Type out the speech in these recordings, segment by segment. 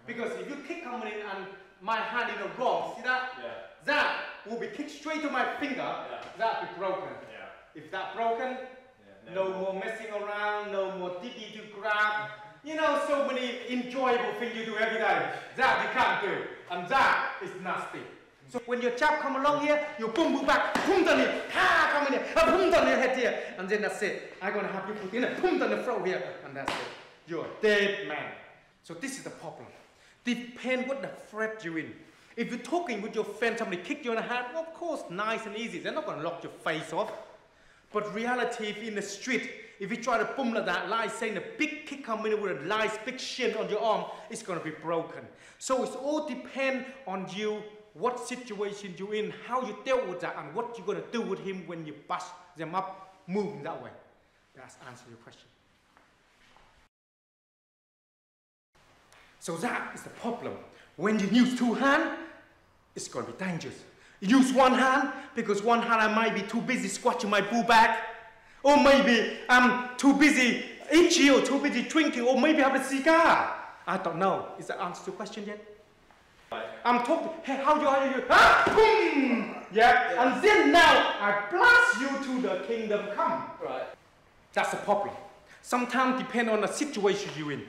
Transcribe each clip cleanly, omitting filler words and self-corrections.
Because if you kick coming in and my hand in the wrong, see that? Yeah. That will be kicked straight to my finger. Yeah. That will be broken. Yeah. If that broken, no more messing around, no more diddy to grab. You know, so many enjoyable things you do every day. That you can't do. And that is nasty. So when your jab come along here, you boom, boom back, boom down here, ha, come in here, boom down your head here. And then that's it. I'm going to have you put in a boom down the throat here. And that's it. You're a dead man. So this is the problem. Depend what the threat you're in. If you're talking with your friend, somebody kick you in the hand, well, of course, nice and easy. They're not going to knock your face off. But reality, if in the street, if you try to boom like that, like saying a big kick coming in with a nice big shin on your arm, it's going to be broken. So it's all depend on you, what situation you're in, how you dealt with that, and what you're going to do with him when you bust them up, moving that way. That's answer your question. So that is the problem. When you use two hands, it's going to be dangerous. You use one hand, because one hand I might be too busy scratching my boo back, or maybe I'm too busy itchy, or too busy drinking, or maybe I have a cigar. I don't know. Is that answer to the question yet? Right. I'm talking, hey, how do I do you? Ah, boom! Yeah, and then now I blast you to the kingdom come. Right. That's the problem. Sometimes depend on the situation you're in.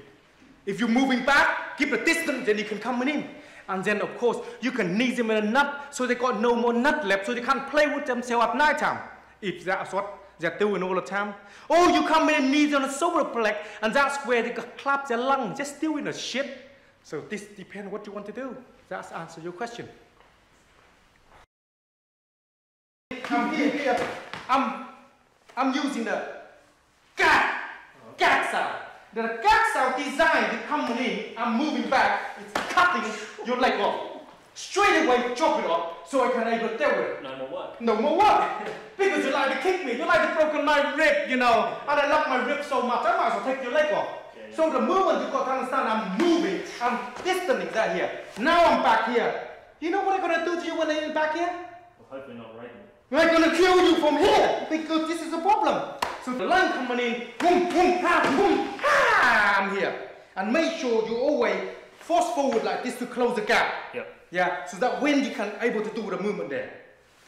If you're moving back, keep a distance, then you can come in. And then, of course, you can knee them in a nut so they got no more nut left, so they can't play with themselves at night time. If that's what they're doing all the time. Or you come in and knee on a solar plate, and that's where they clap their lungs, just doing the shit. So this depends what you want to do. That's answer your question. Come here. I'm using the gag sound. The gag sound designed to come in, I'm moving back, it's cutting your leg off. Straight away, chop it off, so I can able to deal with it. No more what? No more what? Because you like to kick me, you like to broken my rib, you know, and I love my rib so much, I might as well take your leg off. Yeah. So the moment you got to understand, I'm moving, I'm distancing that here. Now I'm back here. You know what I'm going to do to you when I'm back here? Well, hopefully not right now. I'm going to kill you from here, because this is a problem. So the line coming in, boom, boom, ha, I'm here. And make sure you always force forward like this to close the gap. Yep. Yeah, so that when you can able to do the movement there.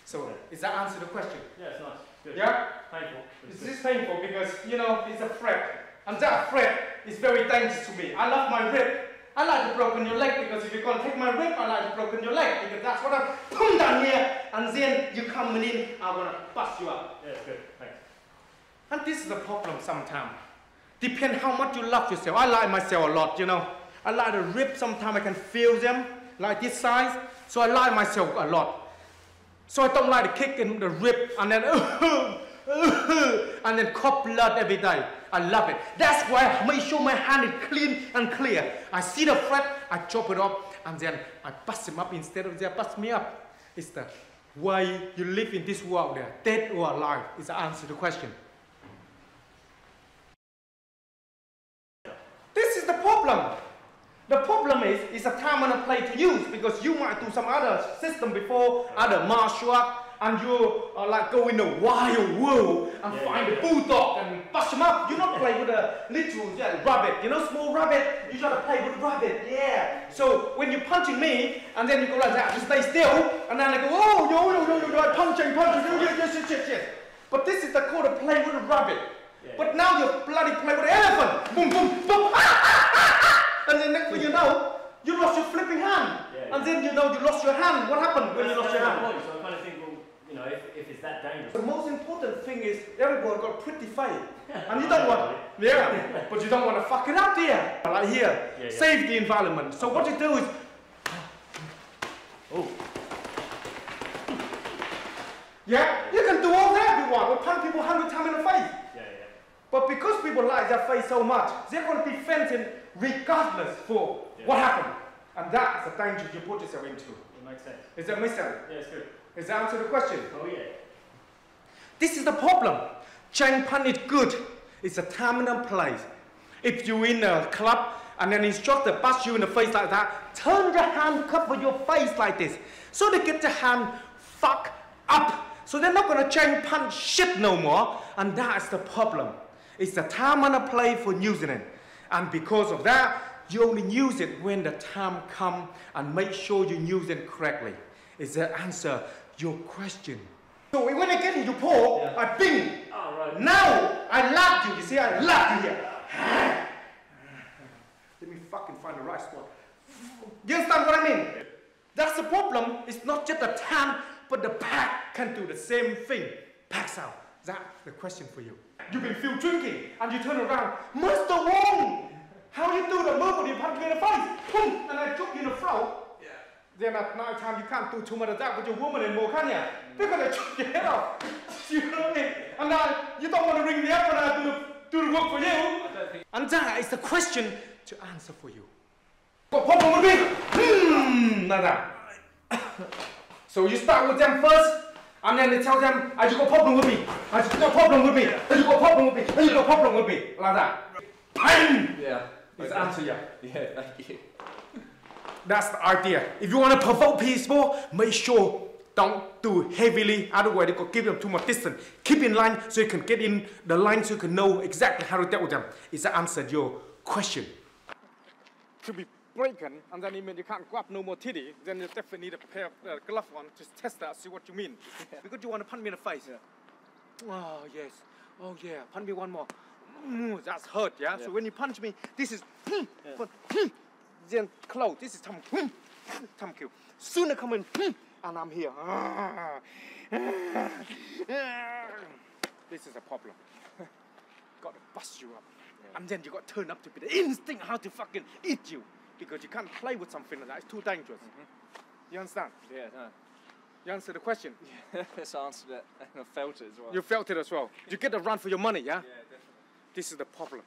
So, is that answer the question? Yeah, it's nice. Good. Yeah? Painful. This is painful because, you know, it's a threat. And that threat is very dangerous to me. I love my rib. I like to broken your leg because if you're going to take my rib, I like to broken your leg because that's what I put down here. And then you coming in, I want to bust you up. Yeah, good. Thanks. And this is the problem sometimes. Depend how much you love yourself. I like myself a lot, you know. I like the ribs, sometimes I can feel them, like this size. So I like myself a lot. So I don't like to kick in the rib and then and then cough blood every day. I love it. That's why I make sure my hand is clean and clear. I see the threat, I chop it off, and then I bust him up instead of they bust me up. It's the way you live in this world there, dead or alive, is the answer to the question. This is the problem. The problem is, it's a time and a place to use because you might do some other system before, other martial art, and you like go in the wild world and find a bulldog and bust them up. You not play with a little rabbit, you know, small rabbit. You try to play with rabbit, yeah. So when you're punching me, and then you go like that, you stay still, and then I go, oh, yo, punching, yes. But this is the call to play with a rabbit. Yeah. But now you bloody play with an elephant. Boom, boom, boom. And then next thing you know, you lost your flipping hand. Yeah. And then you know you lost your hand. What happened when you lost your hand? So I kind of think, well, you know, if it's that dangerous. The most important thing is everybody got a pretty fight. And you don't want, but you don't want to fuck it up there. Like here, save the environment. So what you do is, you can do all that if you want. Or punch people 100 times in the face. But because people like their face so much, they're going to be fencing regardless for what happened. And that's the danger you put yourself into. It makes sense. Is that make sense? Yeah, it's good. Is that answer the question? Oh yeah. This is the problem. Chain punch is good. It's a time and a place. If you're in a club and an instructor busts you in the face like that, turn the hand, cover your face like this. So they get the hand fucked up. So they're not going to chain punch shit no more. And that's the problem. It's the time and a place for using it. And because of that, You only use it when the time comes and make sure you use it correctly. Is that answer your question? So when I get into pole, I bing. Oh, right. Now I lap you. You see, I lap you here. Let me fucking find the right spot. You understand what I mean? That's the problem. It's not just the time, but the pack can do the same thing. Packs out. That's the question for you. You've been field drinking and you turn around. Mr. Wong! How you do the move when you punch me in the face? Boom! And I choke you in the throat. Yeah. Then at night time you can't do too much of that with your woman anymore, can you? Because I choke your head off. You know what I mean? And now you don't want to ring me up when I do the work for you. And that is the question to answer for you. Got problem with me? Like that. So you start with them first, and then they tell them, you got a problem with me. You got a problem with me. You got a problem with me. You got a problem with me. Like that. Bang! Yeah. Is the answer, yeah. Yeah, thank you. That's the idea. If you want to provoke people, make sure don't do heavily. Otherwise, they could give them too much distance. Keep in line so you can get in the line so you can know exactly how to deal with them. Is the answer your question? To be broken, and then it means you can't grab no more titty, then you definitely need a pair of gloves on to test that, see what you mean. Yeah. Because you want to punch me in the face. Yeah. Oh, yes. Oh, yeah. Punch me one more. That's hurt, yeah? So when you punch me, this is then close. This is thumb kill. Soon I come in, and I'm here. This is a problem. Got to bust you up. And then you got to turn up to be the instinct how to fucking eat you. Because you can't play with something like that. It's too dangerous. You understand? Yeah, no. You answered the question? Yeah, I answered it and I felt it as well. You felt it as well? You get a run for your money, yeah? Yeah, definitely. This is the problem.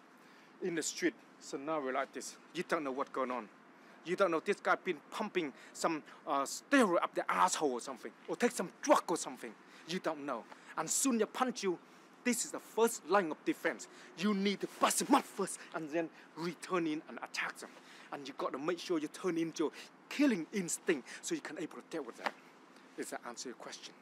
In the street, scenario like this, you don't know what's going on. You don't know this guy been pumping some steroid up the asshole or something, or take some drug or something. You don't know. And soon they punch you. This is the first line of defense. You need to bust them up first and then return in and attack them. And you got to make sure you turn into your killing instinct so you can able to deal with that. Does that answer your question?